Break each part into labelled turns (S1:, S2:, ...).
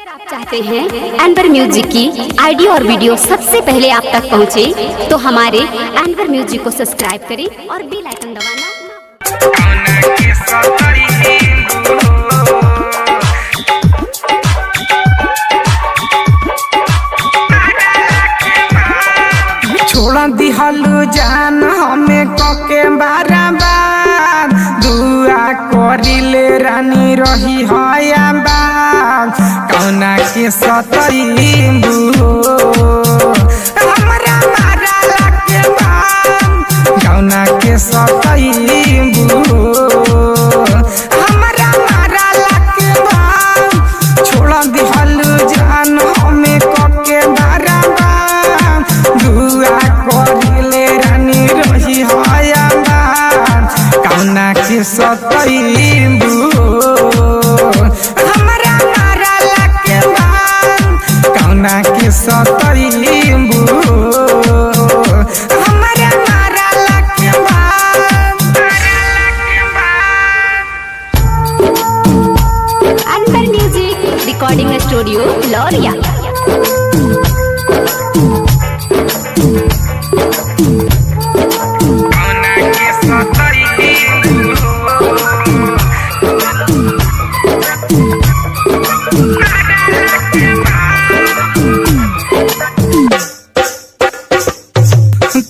S1: अगर आप चाहते हैं एनवर म्यूजिक की ऑडियो और वीडियो सबसे पहले आप तक पहुंचे, तो हमारे एनवर म्यूजिक को सब्सक्राइब करें और बेल आइकन दबाना।
S2: छोड़ा दिहलु जान हमें कके बार दुआ करिले रानी रही हया बाग कौना के सतईबू हमरा मारा लाके बाग कौना के सतईबू हमरा मारा लाके बाग छोड़ा दिहलु जान हमें कके बार दुआ करिले रानी रही हया बाग कौना के सतईबू हमरा मारा लाके बाग कौना के सतईबू हमरा मारा लाके बाग।
S1: Anwar music recording studio Lauriya.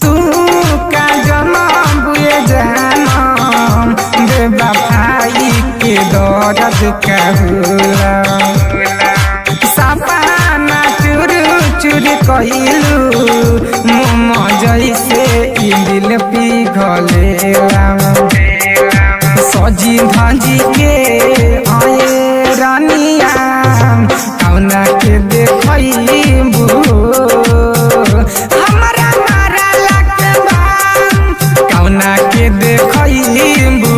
S2: तू का जनम बुए जानम बेवफाई के दर्द का होला सपना चूर चूर कइलू मोम जैसे ई दिल पिघलेला सजी धाजी के आए रानिया कौना के देखइबू हमरा मारा लाके बाग कौना के देखइबू।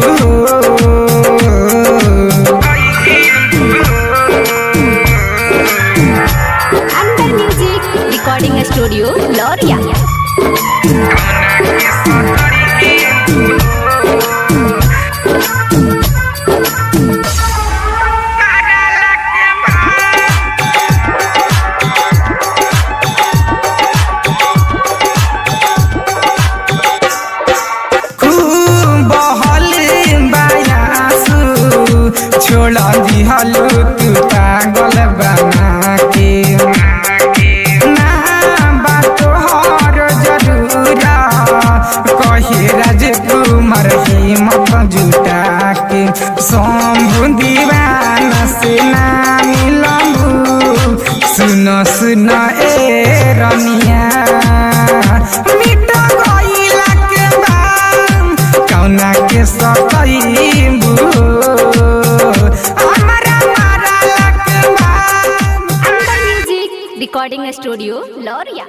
S1: Anwar music recording studio Lauriya.
S2: छोड़ा दिहलु तू पागल बना के ना बात हर जरूरा कहे राजकुमार हिम्मत जुटा के शंभु दीवाना से ना मिलबू सुन सुन ए रनिया मिट गइला के बाद कौना के सतईबू
S1: रिकॉर्डिंग स्टूडियो लौरिया।